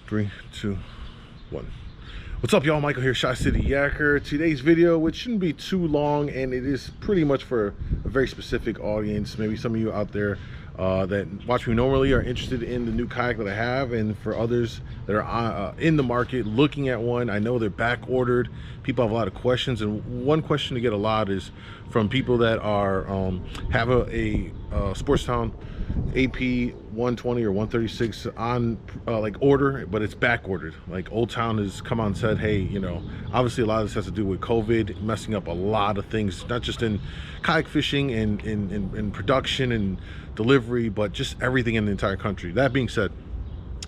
3, 2, 1. What's up, y'all? Michael here, ChiCityYaker. Today's video, which shouldn't be too long, and it is pretty much for a very specific audience. Maybe some of you out there that watch me normally are interested in the new kayak that I have, and for others that are in the market looking at one. I know they're back ordered. People have a lot of questions, and one question to get a lot is from people that are have a Sportsman AP 120 or 136 on like order, but it's back ordered. Like Old Town has come on and said, hey, you know, obviously a lot of this has to do with COVID messing up a lot of things, not just in kayak fishing and in production and delivery, but just everything in the entire country. That being said,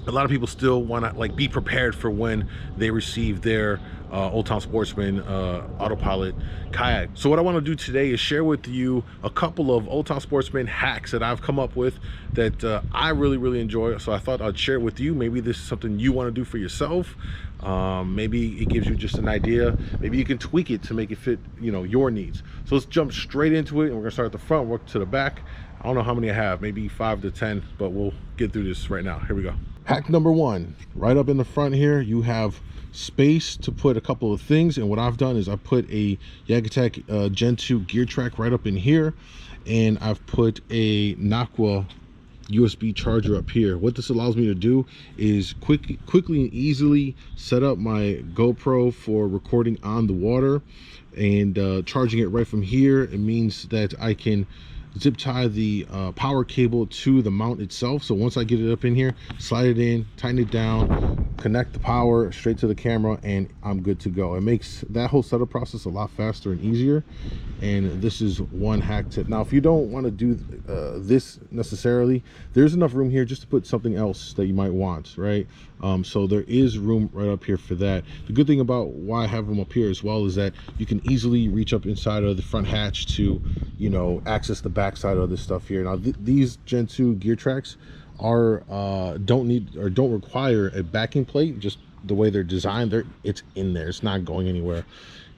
a lot of people still want to like be prepared for when they receive their Old Town Sportsman AutoPilot kayak. So what I want to do today is share with you a couple of Old Town Sportsman hacks that I've come up with that I really enjoy. So I thought I'd share it with you. Maybe this is something you want to do for yourself. Maybe it gives you just an idea. Maybe you can tweak it to make it fit, you know, your needs. So let's jump straight into it, and we're gonna start at the front, work to the back. I don't know how many I have, maybe 5 to 10, but we'll get through this right now. Here we go. Hack number 1, right up in the front here, you have space to put a couple of things. And what I've done is I put a YakerTech Gen 2 gear track right up in here, and I've put a Nakwa USB charger up here. What this allows me to do is quickly and easily set up my GoPro for recording on the water, and charging it right from here. It means that I can zip tie the power cable to the mount itself. So once I get it up in here, slide it in, tighten it down, connect the power straight to the camera, and I'm good to go. It makes that whole setup process a lot faster and easier. And this is one hack tip. Now, if you don't want to do this necessarily, there's enough room here just to put something else that you might want, right? So there is room right up here for that. The good thing about why I have them up here as well is that you can easily reach up inside of the front hatch to, you know, access the back side of this stuff here. Now these Gen 2 gear tracks are don't require a backing plate. Just the way they're designed, it's in there, it's not going anywhere.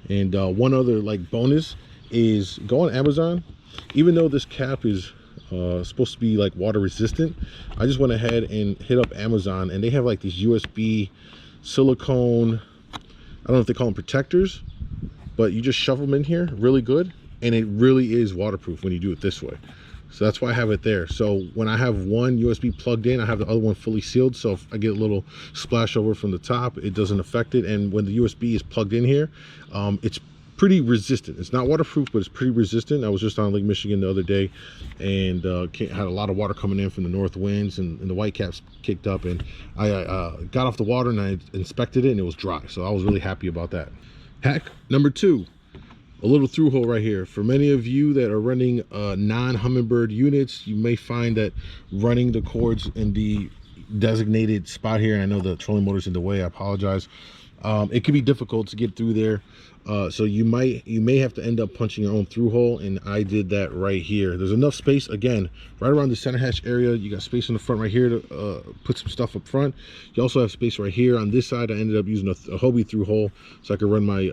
And one other like bonus is go on Amazon. Even though this cap is supposed to be like water resistant, I just went ahead and hit up Amazon, and they have like these USB silicone, I don't know if they call them protectors, but you just shove them in here really good, and it really is waterproof when you do it this way. So that's why I have it there. So when I have one USB plugged in, I have the other one fully sealed, so if I get a little splash over from the top, it doesn't affect it. And when the USB is plugged in here, it's pretty resistant. It's not waterproof, but it's pretty resistant. I was just on Lake Michigan the other day, and had a lot of water coming in from the north winds, and the whitecaps kicked up, and I got off the water and I inspected it, and it was dry. So I was really happy about that. Hack number 2, a little through hole right here. For many of you that are running non-Humminbird units, you may find that running the cords in the designated spot here, and I know the trolling motor's in the way, I apologize, it can be difficult to get through there. So you may have to end up punching your own through hole, and I did that right here. There's enough space, again, right around the center hatch area. You got space in the front right here to put some stuff up front. You also have space right here on this side. I ended up using a Hobie through hole so I could run my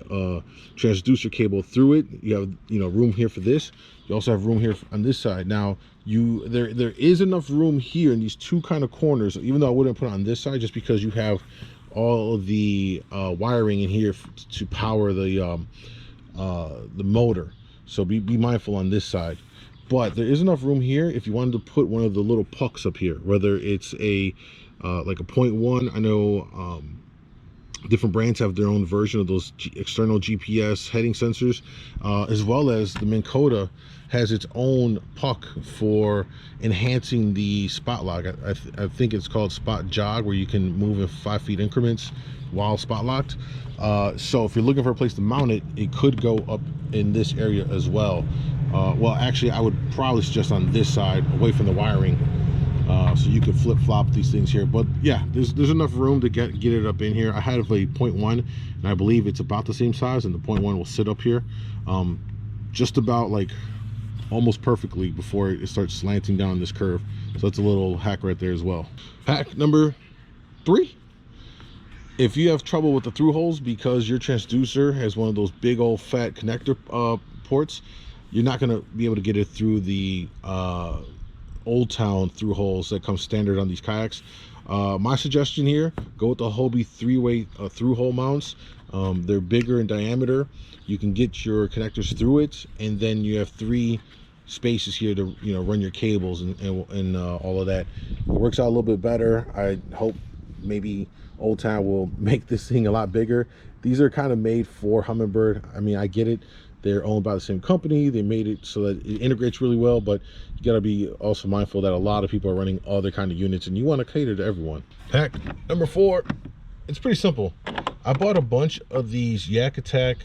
transducer cable through it. You have, you know, room here for this. You also have room here on this side. Now there is enough room here in these two kind of corners, even though I wouldn't put it on this side, just because you have all of the wiring in here to power the motor. So be mindful on this side. But there is enough room here if you wanted to put one of the little pucks up here, whether it's a like a 0.1. I know different brands have their own version of those external GPS heading sensors, as well as the Minn Kota has its own puck for enhancing the spot lock. I think it's called spot jog, where you can move in 5 feet increments while spot locked. So if you're looking for a place to mount it, it could go up in this area as well. Well, actually, I would probably suggest on this side, away from the wiring, so you can flip-flop these things here. But yeah, there's enough room to get it up in here. I had a 0.1, and I believe it's about the same size, and the 0.1 will sit up here just about like almost perfectly before it starts slanting down this curve. So that's a little hack right there as well. Hack number 3, if you have trouble with the through holes because your transducer has one of those big old fat connector ports, you're not going to be able to get it through the Old Town through holes that come standard on these kayaks. My suggestion here, go with the Hobie 3-way through hole mounts. They're bigger in diameter. You can get your connectors through it, and then you have 3 spaces here to run your cables and all of that. It works out a little bit better. I hope maybe Old Town will make this thing a lot bigger. These are kind of made for Humminbird. I mean, I get it, they're owned by the same company, they made it so that it integrates really well, but you got to be also mindful that a lot of people are running other kind of units and you want to cater to everyone. Hack number 4, it's pretty simple. I bought a bunch of these Yak Attack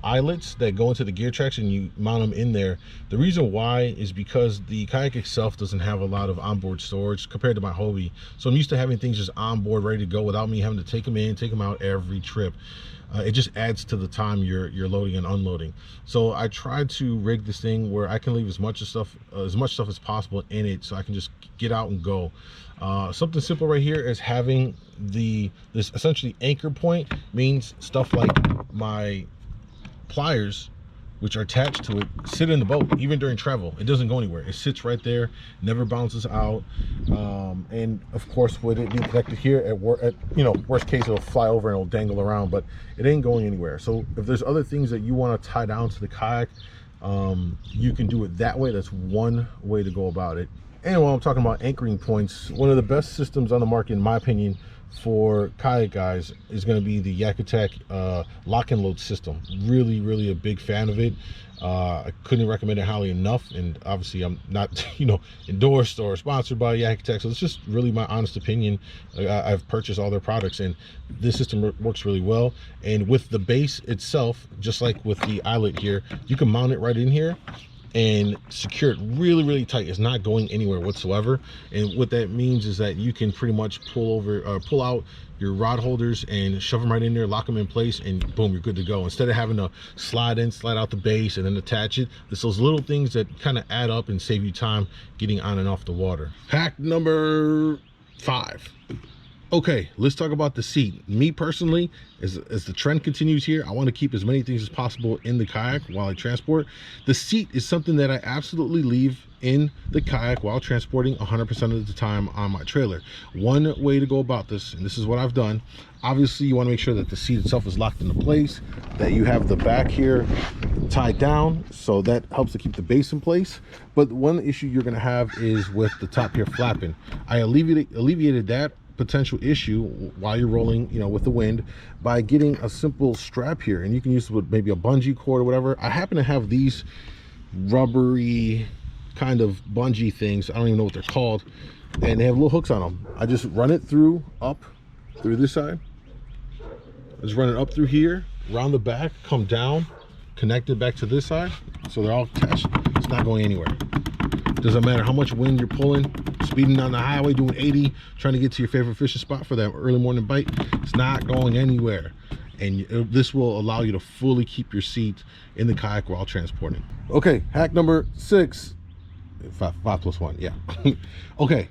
eyelets that go into the gear tracks, and you mount them in there. The reason why is because the Kayak itself doesn't have a lot of onboard storage compared to my Hobie, so I'm used to having things just onboard ready to go without me having to take them in, take them out every trip. It just adds to the time you're loading and unloading. So I tried to rig this thing where I can leave as much stuff as possible in it, so I can just get out and go. Something simple right here is having this essentially anchor point. Means stuff like my pliers, which are attached to it, sit in the boat even during travel. It doesn't go anywhere. It sits right there, never bounces out. And of course, with it being connected here, at worst case, it'll fly over and it'll dangle around, but it ain't going anywhere. So if there's other things that you want to tie down to the Kayak, you can do it that way. That's one way to go about it. And while I'm talking about anchoring points, one of the best systems on the market, in my opinion, for Kayak guys is going to be the Yak Attack lock and load system. Really a big fan of it. I couldn't recommend it highly enough, and obviously I'm not endorsed or sponsored by Yak Attack, so it's just really my honest opinion. I've purchased all their products and this system works really well. And with the base itself, just like with the eyelet here, you can mount it right in here and secure it really tight. It's not going anywhere whatsoever. And what that means is that you can pretty much pull out your rod holders and shove them right in there, lock them in place, and boom, you're good to go. Instead of having to slide out the base and then attach it, it's those little things that kind of add up and save you time getting on and off the water. Hack number 5. Okay, let's talk about the seat. Me personally, as the trend continues here, I want to keep as many things as possible in the Kayak while I transport. The seat is something that I absolutely leave in the Kayak while transporting 100% of the time on my trailer. One way to go about this, and this is what I've done, obviously you want to make sure that the seat itself is locked into place, that you have the back here tied down, so that helps to keep the base in place. But one issue you're going to have is with the top here flapping. I alleviated that potential issue while you're rolling with the wind by getting a simple strap here, and you can use it with maybe a bungee cord or whatever. I happen to have these rubbery kind of bungee things, I don't even know what they're called, and they have little hooks on them. I just run it up through this side, I just run it up through here, around the back, come down, connect it back to this side, so they're all attached. It's not going anywhere. Doesn't matter how much wind you're pulling, speeding down the highway doing 80, trying to get to your favorite fishing spot for that early morning bite, it's not going anywhere. And this will allow you to fully keep your seat in the Kayak while transporting. Okay, hack number 6. 5 plus 1, yeah. Okay,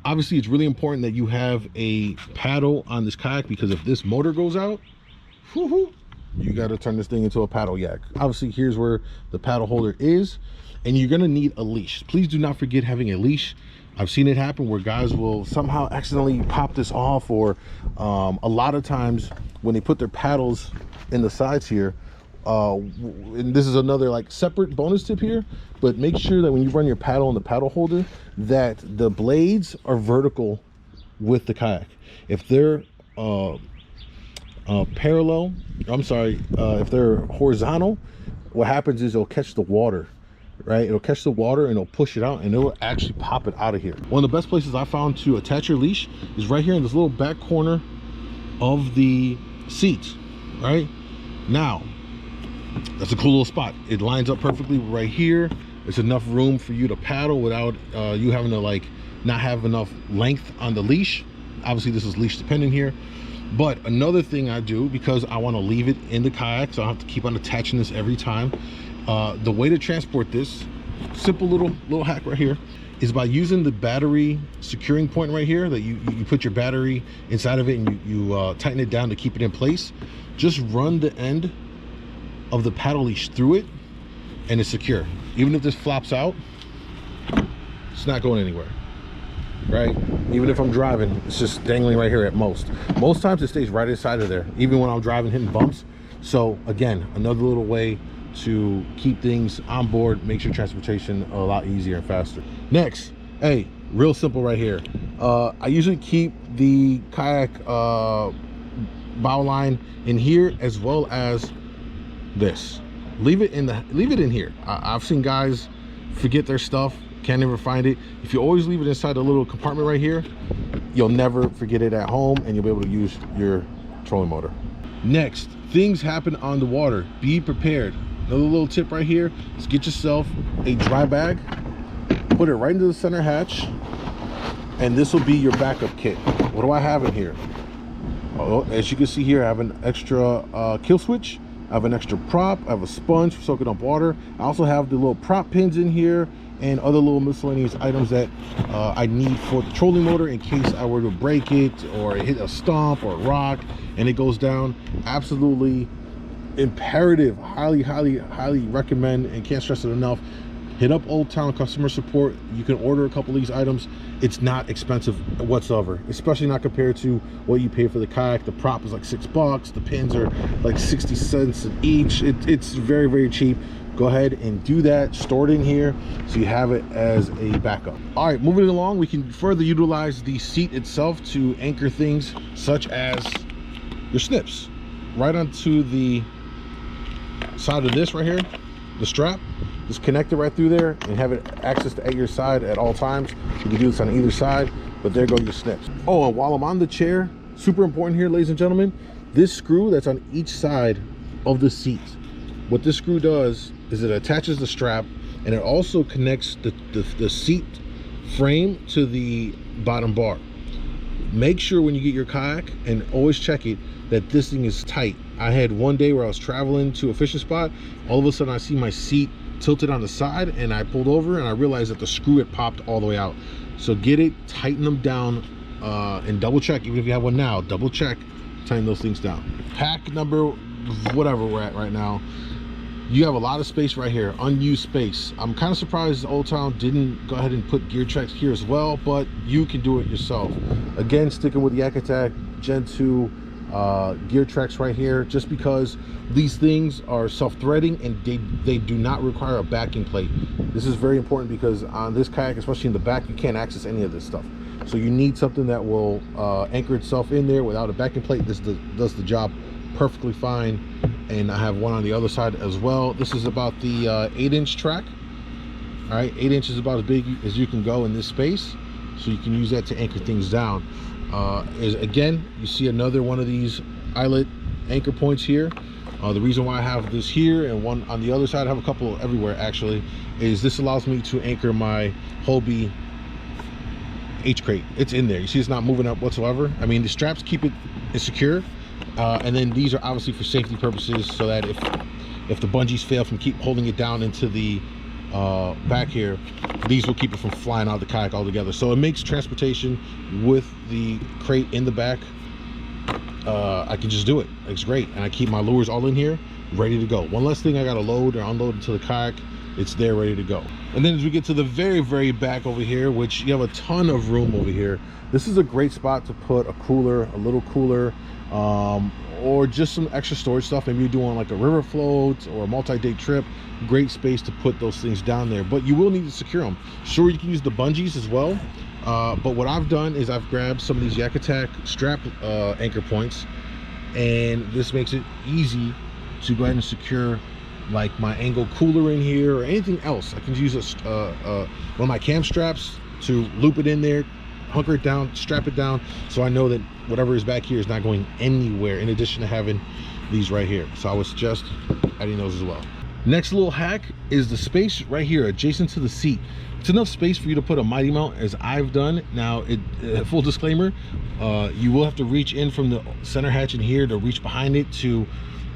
obviously it's really important that you have a paddle on this Kayak, because if this motor goes out, you got to turn this thing into a paddle yak. Obviously here's where the paddle holder is, and you're going to need a leash. Please do not forget having a leash. I've seen it happen where guys will somehow accidentally pop this off, or a lot of times when they put their paddles in the sides here, and this is another like separate bonus tip here, but make sure that when you run your paddle in the paddle holder that the blades are vertical with the Kayak. If they're parallel, if they're horizontal, what happens is it'll catch the water, right? It'll catch the water and it'll push it out, and it'll actually pop it out of here. One of the best places I found to attach your leash is right here in this little back corner of the seat. Right now, that's a cool little spot. It lines up perfectly right here. It's enough room for you to paddle without you having to like not have enough length on the leash. Obviously this is leash dependent here. But another thing I do, because I want to leave it in the Kayak, so I don't have to keep on attaching this every time, the way to transport this, simple little hack right here, is by using the battery securing point right here, that you put your battery inside of it and you tighten it down to keep it in place. Just run the end of the paddle leash through it and it's secure. Even if this flops out, it's not going anywhere. right? Even if I'm driving, it's just dangling right here at most. Most times it stays right inside of there, even when I'm driving, hitting bumps. So again, another little way to keep things on board, makes your transportation a lot easier and faster. Next, hey, real simple right here. I usually keep the kayak bow line in here, as well as this. Leave it in here. I've seen guys forget their stuff, can't ever find it. If you always leave it inside a little compartment right here, you'll never forget it at home, and you'll be able to use your trolling motor. Next, things happen on the water. Be prepared. Another little tip right here is get yourself a dry bag, put it right into the center hatch, and this will be your backup kit. What do I have in here? Oh, as you can see here, I have an extra kill switch, I have an extra prop, I have a sponge for soaking up water. I also have the little prop pins in here and other little miscellaneous items that I need for the trolling motor in case I were to break it or hit a stump or a rock and it goes down. Absolutely imperative. Highly recommend, and can't stress it enough. Hit up Old Town customer support. You can order a couple of these items. It's not expensive whatsoever, especially not compared to what you pay for the kayak. The prop is like $6, the pins are like 60 cents each. It's very cheap. Go ahead and do that. Store it in here so you have it as a backup. All right, moving along, we can further utilize the seat itself to anchor things such as your snips right onto the side of this right here, the strap. Just connect it right through there and have it access to at your side at all times. You can do this on either side, but there go your snips. Oh, and while I'm on the chair, super important here, ladies and gentlemen, this screw that's on each side of the seat, what this screw does is it attaches the strap, and it also connects the seat frame to the bottom bar. Make sure when you get your kayak, and always check it, that this thing is tight. I had one day where I was traveling to a fishing spot, all of a sudden I see my seat tilted on the side, and I pulled over and I realized that the screw had popped all the way out. So get it, tighten them down, and double check. Even if you have one now, double check, tighten those things down. Hack number whatever we're at right now, you have a lot of space right here, unused space. I'm kind of surprised Old Town didn't go ahead and put gear tracks here as well, but you can do it yourself. Again, sticking with the Yak Attack Gen 2 gear tracks right here, just because these things are self-threading and they do not require a backing plate. This is very important because on this kayak, especially in the back, you can't access any of this stuff. So you need something that will anchor itself in there without a backing plate. This does the job perfectly fine, and I have one on the other side as well. This is about the 8-inch track. All right, 8 inches is about as big as you can go in this space, so you can use that to anchor things down. Again, you see another one of these eyelet anchor points here. The reason why I have this here and one on the other side, I have a couple everywhere actually, is this allows me to anchor my Hobie H crate. It's in there. You see it's not moving up whatsoever. I mean, the straps keep it secure, and then these are obviously for safety purposes, so that if the bungees fail from keep holding it down into the back here, these will keep it from flying out of the kayak altogether. So it makes transportation with the crate in the back, I can just do it. It's great, and I keep my lures all in here ready to go. One less thing I gotta load or unload into the kayak, it's there ready to go. And then as we get to the very back over here, which you have a ton of room over here, this is a great spot to put a cooler, a little cooler, or just some extra storage stuff. Maybe you're doing like a river float or a multi-day trip. Great space to put those things down there, but you will need to secure them. Sure, you can use the bungees as well, but what I've done is I've grabbed some of these Yak Attack strap anchor points, and this makes it easy to go ahead and secure like my angle cooler in here or anything else. I can use one of my cam straps to loop it in there, hunker it down, strap it down, so I know that whatever is back here is not going anywhere, in addition to having these right here. So I would suggest adding those as well. Next little hack is the space right here adjacent to the seat. It's enough space for you to put a mighty mount, as I've done. Now, full disclaimer, you will have to reach in from the center hatch in here to reach behind it to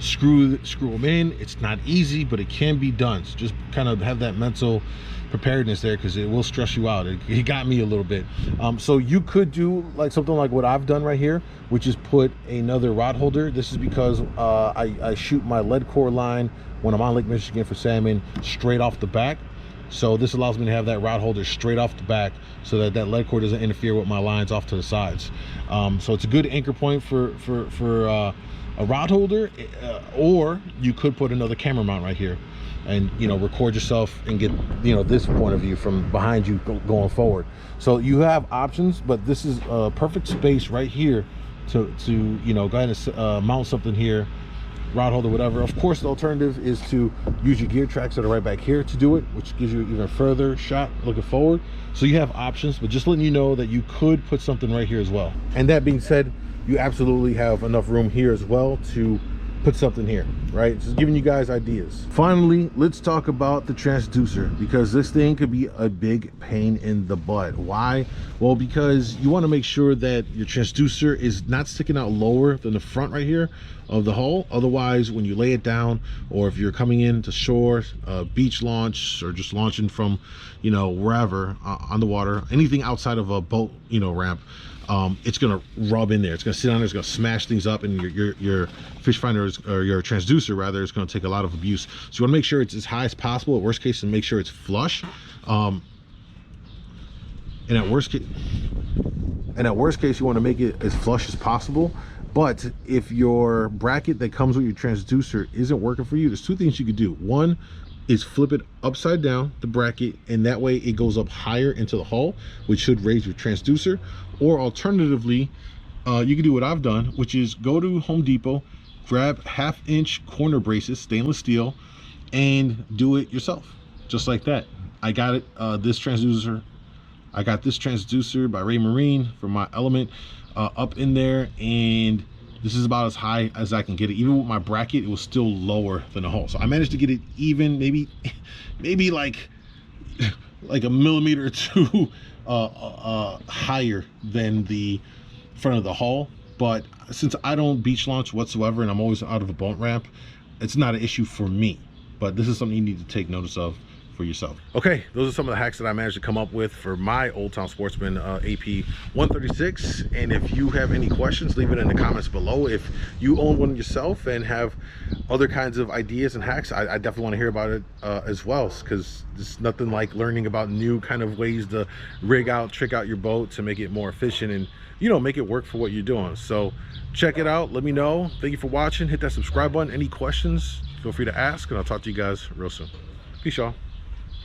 screw them in. It's not easy, but it can be done. So just kind of have that mental preparedness there, because it will stress you out. It got me a little bit. So you could do like something like what I've done right here, which is put another rod holder. This is because I shoot my lead core line when I'm on Lake Michigan for salmon straight off the back. So this allows me to have that rod holder straight off the back so that that lead cord doesn't interfere with my lines off to the sides. So it's a good anchor point for a rod holder, or you could put another camera mount right here and, you know, record yourself and get, you know, this point of view from behind you going forward. So you have options, but this is a perfect space right here to you know, go ahead and mount something here, rod holder, whatever. Of course, the alternative is to use your gear tracks that are right back here to do it, which gives you an even further shot looking forward. So you have options, but just letting you know that you could put something right here as well. And that being said, you absolutely have enough room here as well to put something here, right? Just giving you guys ideas. Finally, let's talk about the transducer, because this thing could be a big pain in the butt. Why? Well, because you want to make sure that your transducer is not sticking out lower than the front right here of the hull. Otherwise, when you lay it down, or if you're coming into shore, beach launch, or just launching from, you know, wherever on the water, anything outside of a boat, you know, ramp, it's gonna rub in there, it's gonna sit on there, it's gonna smash things up, and your fish finder or your transducer rather is gonna take a lot of abuse. So you want to make sure it's as high as possible. At worst case, and make sure it's flush. And at worst case, you want to make it as flush as possible. But if your bracket that comes with your transducer isn't working for you, there's two things you could do. One is flip it upside down, the bracket, and that way it goes up higher into the hull, which should raise your transducer. Or alternatively, you can do what I've done, which is go to Home Depot, grab 1/2-inch corner braces, stainless steel, and do it yourself, just like that. I got it, this transducer. I got this transducer by Ray Marine for my Element up in there, and this is about as high as I can get it. Even with my bracket, it was still lower than the hull. So I managed to get it even, maybe like a millimeter or two higher than the front of the hull. But since I don't beach launch whatsoever, and I'm always out of a boat ramp, it's not an issue for me. But this is something you need to take notice of for yourself. Okay, those are some of the hacks that I managed to come up with for my Old Town Sportsman AP 136. And if you have any questions, leave it in the comments below. If you own one yourself and have other kinds of ideas and hacks, I definitely want to hear about it as well, because there's nothing like learning about new kind of ways to trick out your boat to make it more efficient and, you know, make it work for what you're doing. So check it out, let me know. Thank you for watching. Hit that subscribe button. Any questions, feel free to ask, and I'll talk to you guys real soon. Peace, y'all.